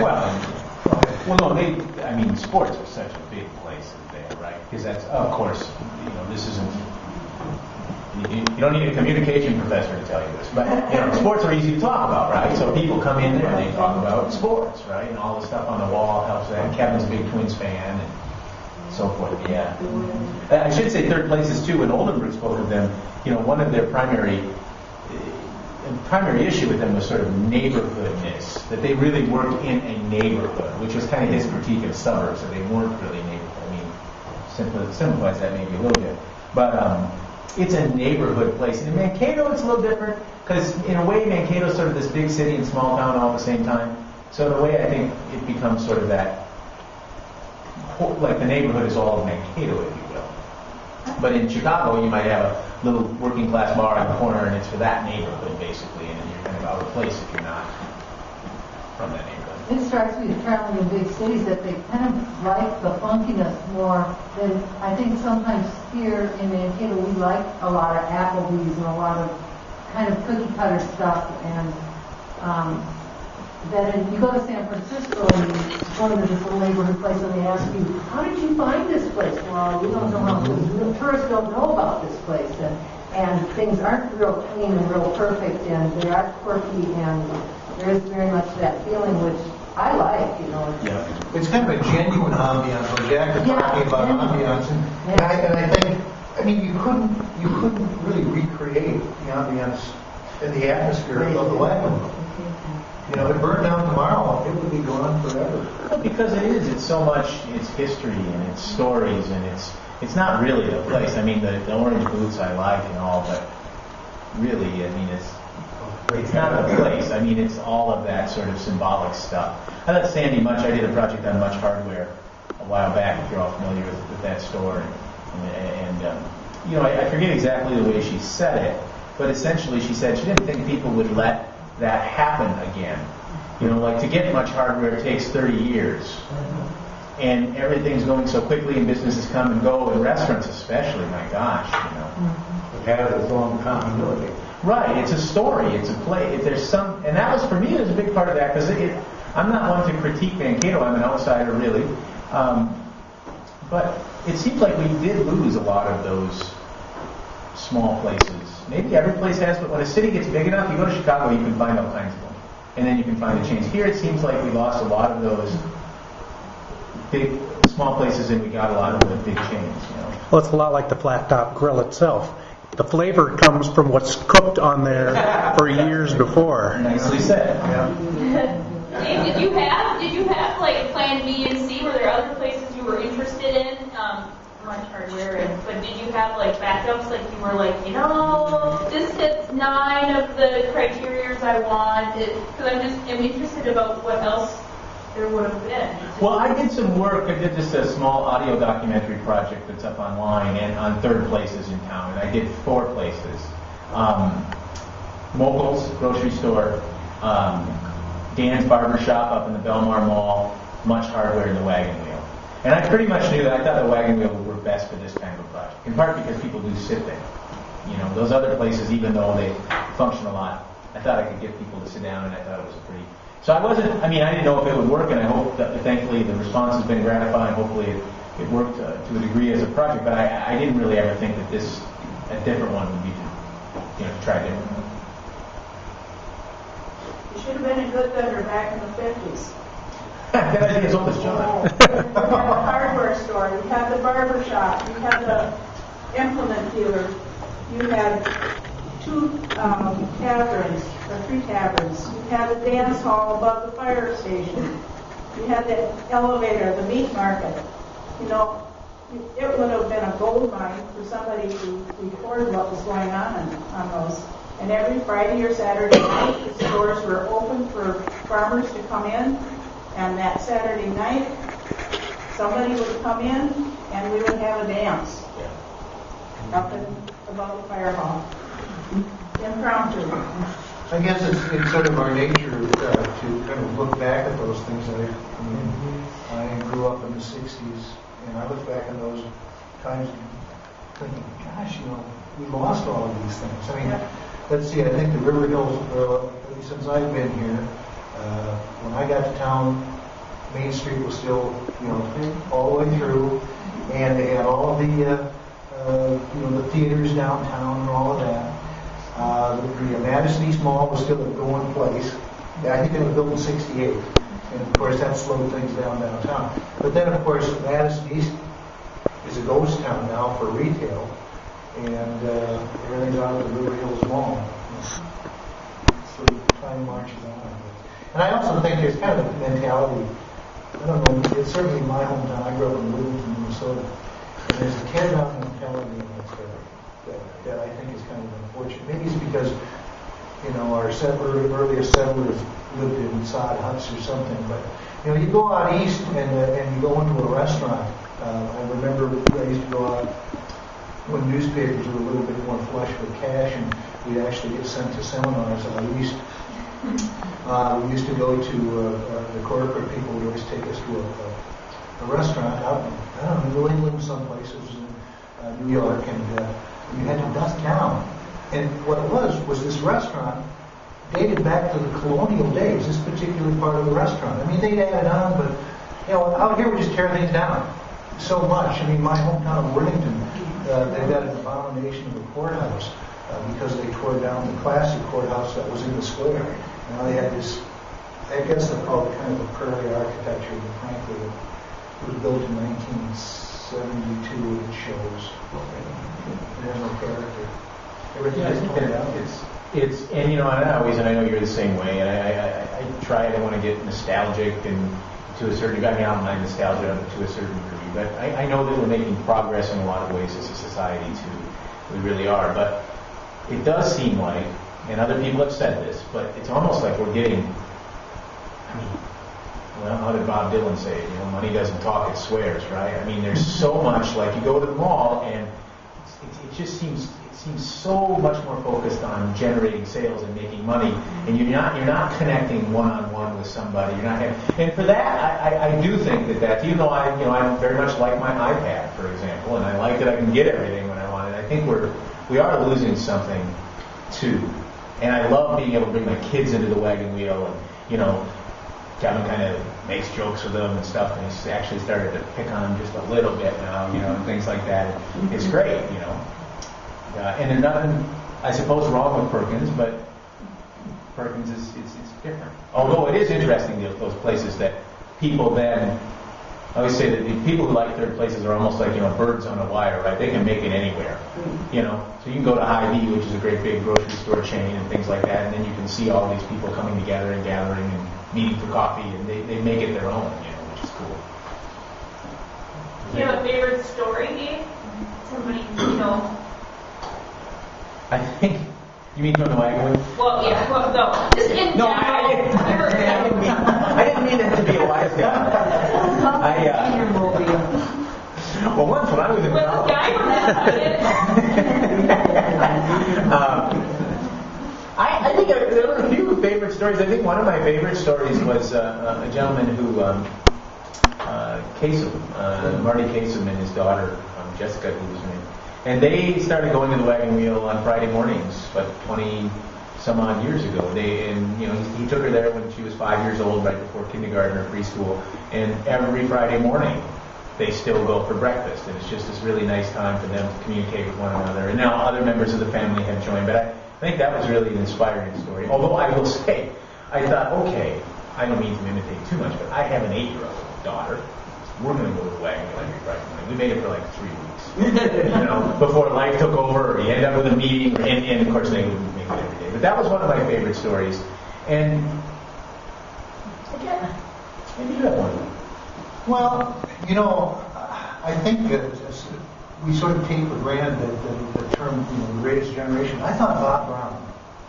Well, no, I mean, sports are such a big place there, right? Because that's, of course, this isn't, you don't need a communication professor to tell you this, but, sports are easy to talk about, right? So people come in there and they talk about sports, right? And all the stuff on the wall helps that. Kevin's a big Twins fan and so forth, yeah. I should say third places, too. When Oldenburg spoke of them, one of their primary issue with them was sort of neighborhoodness, that they really worked in a neighborhood, which was kind of his critique of suburbs, that they weren't really neighborhood. I mean, simplifies that maybe a little bit. But it's a neighborhood place. And in Mankato, it's a little different, because in a way, Mankato is sort of this big city and small town all at the same time. So in a way, I think it becomes sort of that, like the neighborhood is all of Mankato, if you will. But in Chicago, you might have a little working class bar on the corner, and it's for that neighborhood, basically, and then you're kind of out of place if you're not from that neighborhood. It strikes me traveling in big cities that they kind of like the funkiness more than I think sometimes here in Mankato we like a lot of Applebee's and a lot of kind of cookie cutter stuff, and that you go to San Francisco and you go into this little neighborhood place and they ask you, how did you find this place? Well, we don't know how, the tourists don't know about this place, and things aren't real clean and real perfect, and they are quirky, and there is very much that feeling which I like, Yeah. It's kind of a genuine ambiance. When Jack was talking about ambiance, and I think, you couldn't really recreate the ambiance and the atmosphere of the Wagon Wheel. If it burned down tomorrow, it would be gone forever. Well, because it's so much, it's history and it's stories, and it's not really the place. I mean, the orange boots I like and all, but really, it's not the place. It's all of that sort of symbolic stuff. I let Sandy Much, I did a project on Much Hardware a while back, if you're all familiar with that store. I forget exactly the way she said it, but essentially she said she didn't think people would let that happen again. Like to get Much Hardware takes 30 years. And everything's going so quickly, and businesses come and go, and restaurants especially, my gosh, It has its own continuity. Right, it's a story, it's a play. And that was, for me, it was a big part of that, because I'm not one to critique Mankato, I'm an outsider, really. But it seems like we did lose a lot of those small places. Maybe every place has, but when a city gets big enough, you go to Chicago, you can find all kinds of them. And then you can find the chains. Here it seems like we lost a lot of those big, small places, and we got a lot of the big chains, Well, it's a lot like the flat top grill itself. The flavor comes from what's cooked on there for years before. Nicely said. Dave, did you have like Plan B and C? Were there other places you were interested in? Much Hardware, but did you have like backups? Like you were like, this hits 9 of the criteria I want. Because I'm interested about what else there would have been. Well, I did some work. I did just a small audio documentary project that's up online and on third places in town. And I did 4 places. Mokel's grocery store, Dan's barber shop up in the Belmar Mall, Much Hardware, and the Wagon Wheel. And I pretty much knew that I thought the Wagon Wheel would work best for this kind of a project, in part because people do sit there. Those other places, even though they function a lot, I thought I could get people to sit down, and I thought it was pretty. So I didn't know if it would work, and I hope that, thankfully, the response has been gratifying. Hopefully it worked to a degree as a project, but I didn't really ever think that a different one would be, to try different. You should have been a good vendor back in the 50s. That idea is old as John. You had the hardware store, you had the barber shop, you had the implement dealer, you had 2 taverns, or 3 taverns, you had the dance hall above the fire station, you had the elevator, the meat market. It would have been a gold mine for somebody to record what was going on those. And every Friday or Saturday night, the stores were open for farmers to come in. And that Saturday night, somebody would come in, and we would have a dance up above the fire hall. Impromptu. I guess it's sort of our nature to kind of look back at those things. I grew up in the 60s, and I look back at those times thinking, gosh, we lost all of these things. Let's see, I think the River Hills, since I've been here, When I got to town, Main Street was still, all the way through, and they had all the, the theaters downtown and all of that. The Madison East Mall was still a going place. I think they were built in '68, and of course that slowed things down downtown. But then, of course, Madison East is a ghost town now for retail, and everything's out of the River Hills Mall. So time marches on. And I also think there's kind of a mentality. I don't know, it's certainly in my hometown. I grew up in Littleton, Minnesota. And there's a tear-down mentality in this area that I think is kind of unfortunate. Maybe it's because, our earliest settlers lived in sod huts or something. But, you go out east and you go into a restaurant. I remember I used to go out when newspapers were a little bit more flush with cash, and we'd actually get sent to seminars out east. We used to go to the corporate people would always take us to a restaurant out in New England, some places in New York, and you had to duck down. And what it was this restaurant dated back to the colonial days, this particular part of the restaurant. I mean, they'd add it on, but, out here we just tear things down so much. I mean, my hometown of Worthington, they've got an abomination of a courthouse because they tore down the classic courthouse that was in the square. Now they had this, I guess they're called kind of a prairie architecture, but frankly, it was built in 1972, it shows. It has no character. Everything is torn down. It's and I know you're the same way, and I try. I don't want to get nostalgic and to a certain degree. I mean, I don't mind nostalgia to a certain degree, but I know that we're making progress in a lot of ways as a society too. We really are, but it does seem like, and other people have said this, but it's almost like we're getting. How did Bob Dylan say it? Money doesn't talk; it swears, right? I mean, there's so much. Like you go to the mall, and it just seems so much more focused on generating sales and making money, and you're not connecting one-on-one with somebody. You're not and for that, I do think that even though I very much like my iPad, for example, and I like that I can get everything when I want it. I think we are losing something too. And I love being able to bring my kids into the wagon wheel, and Kevin kind of makes jokes with them and stuff, and he's actually started to pick on them just a little bit now, and things like that. It's great, and there's nothing, I suppose, wrong with Perkins, but Perkins is different. Although it is interesting, those places that people then, I always say that the people who like third places are almost like, birds on a wire, right? They can make it anywhere, So you can go to Hy-Vee, which is a great big grocery store chain and things like that, and then you can see all these people coming together and gathering and meeting for coffee, and they make it their own, which is cool. Do you have a favorite story, Dave? Somebody, I think, you mean from the wagon wheel? Well, yeah, no. Just in general. I didn't mean it to be a wise guy. Well, once when I was in college. I think there were a few favorite stories. I think one of my favorite stories was a gentleman who, Kasem, Marty Kasem and his daughter, Jessica, who was her name. And they started going to the wagon wheel on Friday mornings, 20 some odd years ago. He took her there when she was 5 years old, right before kindergarten or preschool. And every Friday morning, they still go for breakfast. And it's just this really nice time for them to communicate with one another. And now other members of the family have joined. But I think that was really an inspiring story. Although I will say, I thought, okay, I don't mean to imitate too much, but I have an 8-year-old daughter. We're going to go to the wagon wheel every Friday morning. We made it for like 3 weeks. Before life took over, or you end up with a meeting, and of course they wouldn't make it every day. But that was one of my favorite stories. And again, maybe you have one. Well, I think that we sort of take for granted the term, the greatest generation. I thought Bob Brown.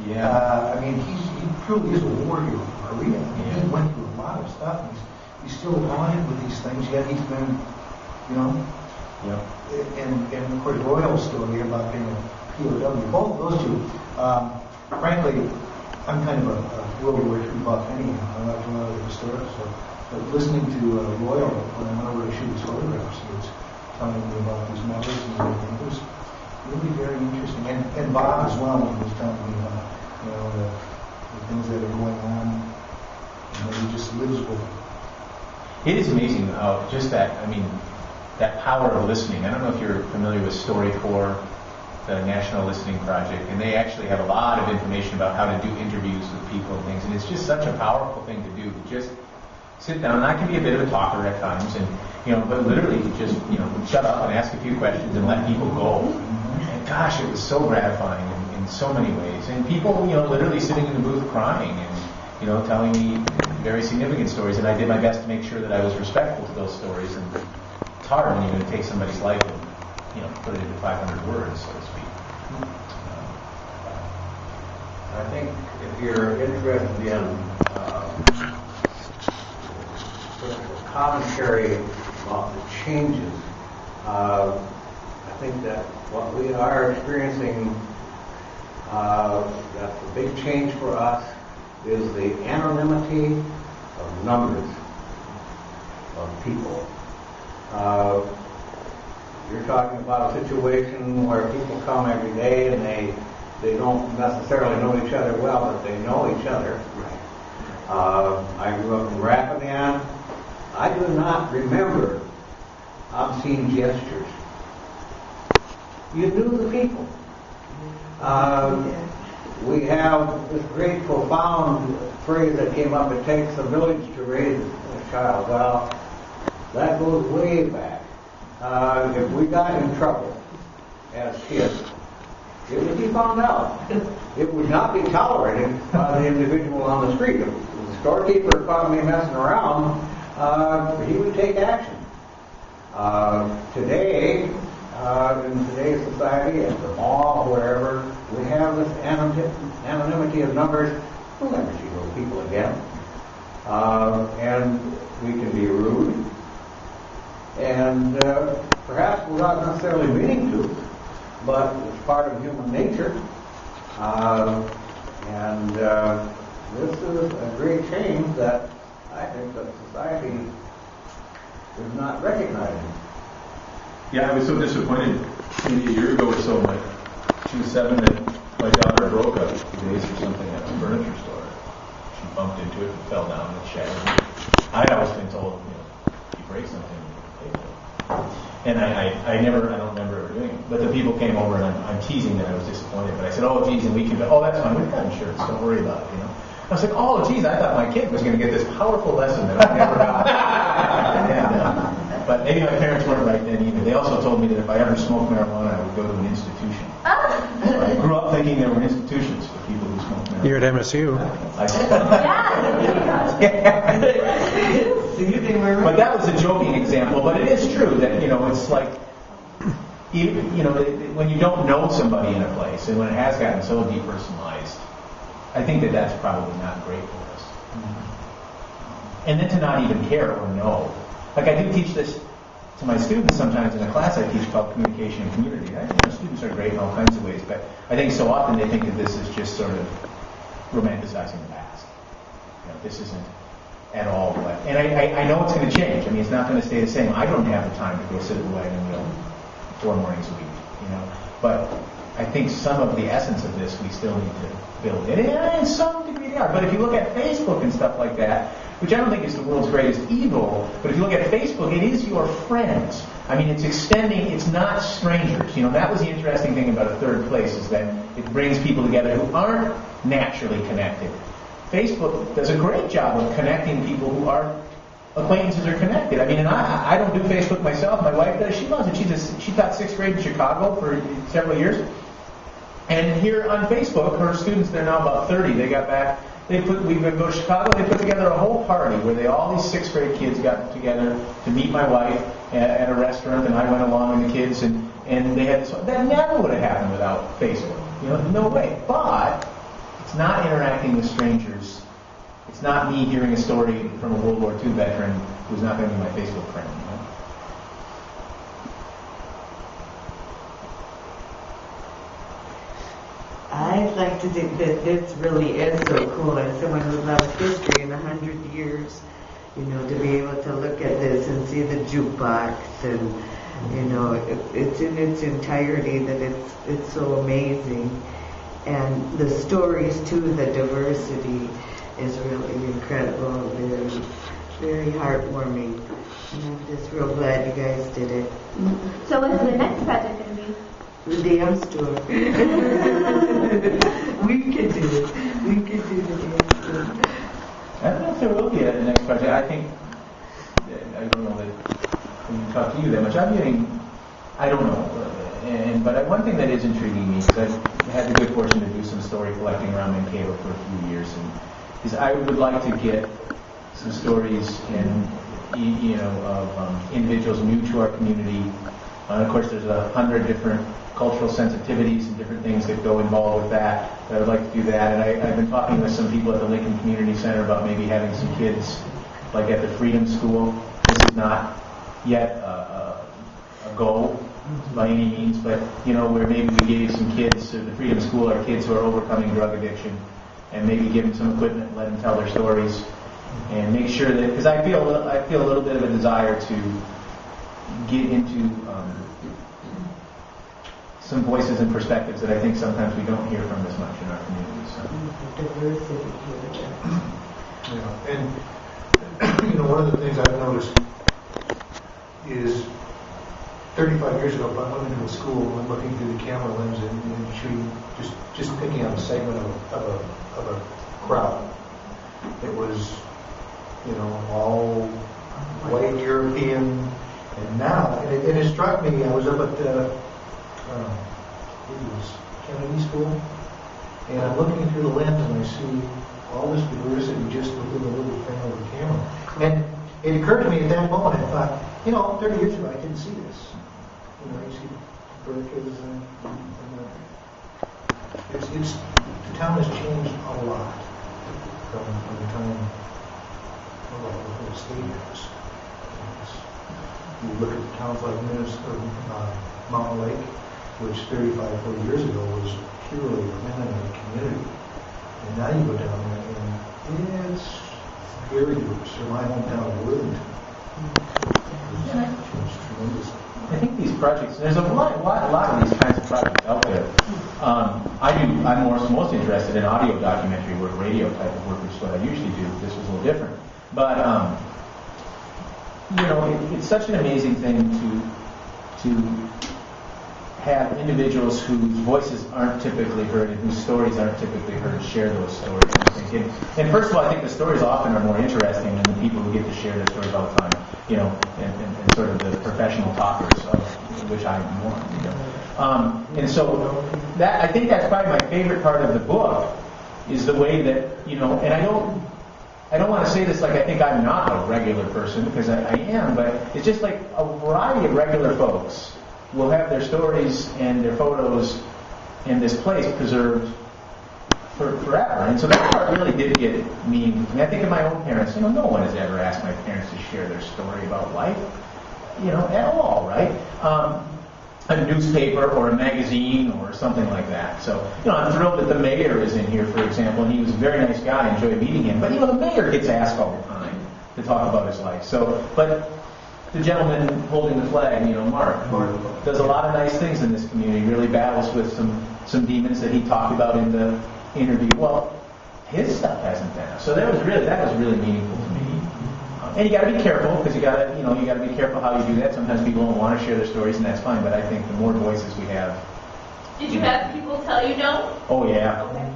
Yeah. He truly is a warrior for Korea. Yeah. He went through a lot of stuff. He's still alive with these things. Yet he's been, Yeah. And of course, Royal's story about being a POW. Both those two. Frankly, I'm kind of a World War II buff anyhow. I like to know the historical stuff. But listening to Royal when I went over to shoot his photographs, he was telling me about his mothers and everything. It was really very interesting. And Bob as well, he was telling me about the things that are going on He just lives with it. It is amazing how just that, I mean, that power of listening. I don't know if you're familiar with StoryCorps, the National Listening Project, and they actually have a lot of information about how to do interviews with people and things, and it's just such a powerful thing to do, to just sit down, and I can be a bit of a talker at times, and, but literally just, shut up and ask a few questions and let people go. And gosh, it was so gratifying in so many ways. And people, literally sitting in the booth crying and, telling me very significant stories, and I did my best to make sure that I was respectful to those stories. And it's hard when you're going to take somebody's life and, put it into 500 words, so to speak. I think if you're interested in sort of a commentary about the changes, I think that what we are experiencing, that's a big change for us, is the anonymity of numbers of people. You're talking about a situation where people come every day and they don't necessarily know each other well, but they know each other. I grew up in Rapidan. I do not remember obscene gestures. You knew the people. We have this great profound phrase that came up, it takes a village to raise a child. Well, that goes way back. If we got in trouble as kids, it would be found out. It would not be tolerated by the individual on the street. If the storekeeper caught me messing around, he would take action. Today, in today's society, at the mall, wherever, we have this anonymity of numbers. We'll never see those people again. And we can be rude. And perhaps without necessarily meaning to, but it's part of human nature. And this is a great change that I think that society is not recognizing. Yeah, I was so disappointed maybe a year ago or so. She was 7 and my daughter broke a vase or something at a furniture store. She bumped into it and fell down and shattered. I'd always been told, if you break something, you pay for it. And I don't remember ever doing it. But the people came over and I'm teasing that I was disappointed. But I said, oh, geez, and we can go, oh, that's fine, we've got insurance, don't worry about it, I was like, oh, geez, I thought my kid was going to get this powerful lesson that I never got. But maybe my parents weren't right then either. They also told me that if I ever smoked marijuana, I would go to an institution. I grew up thinking there were institutions for people who smoked marijuana. You're at MSU. But that was a joking example. But it is true that, it's like, when you don't know somebody in a place, and when it has gotten so depersonalized, I think that that's probably not great for us. And then to not even care or know. Like I do teach this to my students sometimes in a class I teach called Communication and Community. I think students are great in all kinds of ways, but I think so often they think that this is just sort of romanticizing the past. This isn't at all what... And I know it's going to change. I mean, it's not going to stay the same. I don't have the time to go sit at the wagon wheel 4 mornings a week, But I think some of the essence of this we still need to build in. And in some degree they are. But if you look at Facebook and stuff like that, which I don't think is the world's greatest evil, but if you look at Facebook, it is your friends. I mean, it's extending, it's not strangers. That was the interesting thing about a third place, is that it brings people together who aren't naturally connected. Facebook does a great job of connecting people who are acquaintances or connected. I mean, and I don't do Facebook myself. My wife does. She loves it. She taught 6th grade in Chicago for several years. And here on Facebook, her students, they're now about 30. They got back. We go to Chicago. They put together a whole party where all these 6th grade kids got together to meet my wife at a restaurant, and I went along with the kids, and they had that never would have happened without Facebook. No way. But it's not interacting with strangers. It's not me hearing a story from a World War II veteran who's not going to be my Facebook friend. I'd like to think that this really is so cool, as someone who loves history in 100 years, to be able to look at this and see the jukebox and, it's in its entirety, that it's so amazing. And the stories too, the diversity, is really incredible, very, very heartwarming. And I'm just real glad you guys did it. So what's the next project going to be? The damn store. We could do it. We could do the damn store. I don't know if there will be a next project. I think, I don't know that when you talk to you that much, I don't know. But one thing that is intriguing me, because I've had the good fortune to do some story collecting around Mankato for a few years, is I would like to get some stories of individuals new to our community. Of course, there's 100 different cultural sensitivities and different things that go involved with that. I would like to do that, and I've been talking with some people at the Lincoln Community Center about maybe having some kids, like at the Freedom School. This is not yet a goal by any means, but where maybe we gave some kids to the Freedom School or kids who are overcoming drug addiction, and maybe give them some equipment, and let them tell their stories, and make sure that, because I feel a little bit of a desire to get into some voices and perspectives that I think sometimes we don't hear from as much in our community. So. Diversity. And one of the things I've noticed is 35 years ago, if I went into a school and looking through the camera lens and shooting, just picking out a segment of a crowd, it was, all white European, and now, and it struck me, I was up at Kennedy School, and I'm looking through the lens and I see all this diversity just within the little thing of the camera. And it occurred to me at that moment, I thought, 30 years ago I didn't see this. You see burkas and the town has changed a lot from the time the whole state has. You look at towns like Mountain Lake, which 35, 40 years ago was purely a Mennonite community. And now you go down there and it's very diverse. Or my hometown of Worthington. It's tremendous. I think these projects, there's a lot of these kinds of projects out there. I'm most interested in audio documentary work, radio type of work, which is what I usually do. This was a little different. But, it's such an amazing thing to have individuals whose voices aren't typically heard and whose stories aren't typically heard share those stories. And first of all, I think the stories often are more interesting than the people who get to share their stories all the time, and sort of the professional talkers, of which I am one. And so that, I think that's probably my favorite part of the book, is the way that, and I don't want to say this like I think I'm not a regular person, because I am, but it's just like a variety of regular folks will have their stories and their photos in this place preserved forever. And so that part really did get me. I think of my own parents. No one has ever asked my parents to share their story about life, at all, right? A newspaper or a magazine or something like that. So, I'm thrilled that the mayor is in here, for example, and he was a very nice guy. I enjoyed meeting him. But, the mayor gets asked all the time to talk about his life. So, but the gentleman holding the flag, Mark, does a lot of nice things in this community, really battles with some demons that he talked about in the interview. Well, his stuff hasn't been. So that was really meaningful to me. And you got to be careful, because you got to be careful how you do that. Sometimes people don't want to share their stories, and that's fine. But I think the more voices we have. Did you have people tell you no? Oh yeah. Okay.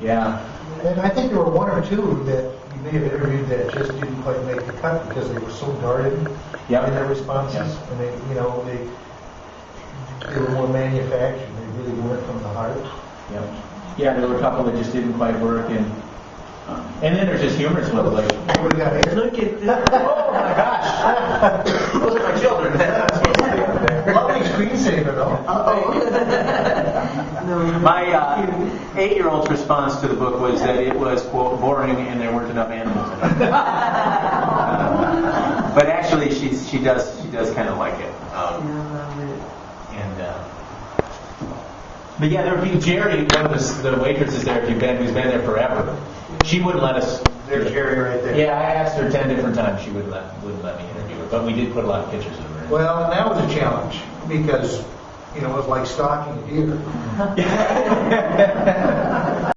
Yeah. And I think there were one or two that you may have interviewed that just didn't quite make the cut because they were so guarded in their responses, and they were more manufactured. They really weren't from the heart. Yeah, there were a couple that just didn't quite work, and then there's just humorous ones like, what do we got here? Look at this. oh my gosh, those are my children. Lovely screensaver, though. My 8-year-old's response to the book was that it was, quote, boring and there weren't enough animals in it. But actually, she does kind of like it. But yeah, there would be Jerry, one of the waitresses there, who's been there forever. She wouldn't let us. There's Jerry right there. Yeah, I asked her 10 different times. She wouldn't let me interview her, but we did put a lot of pictures of her in. Well, and that was a challenge because it was like stalking a deer.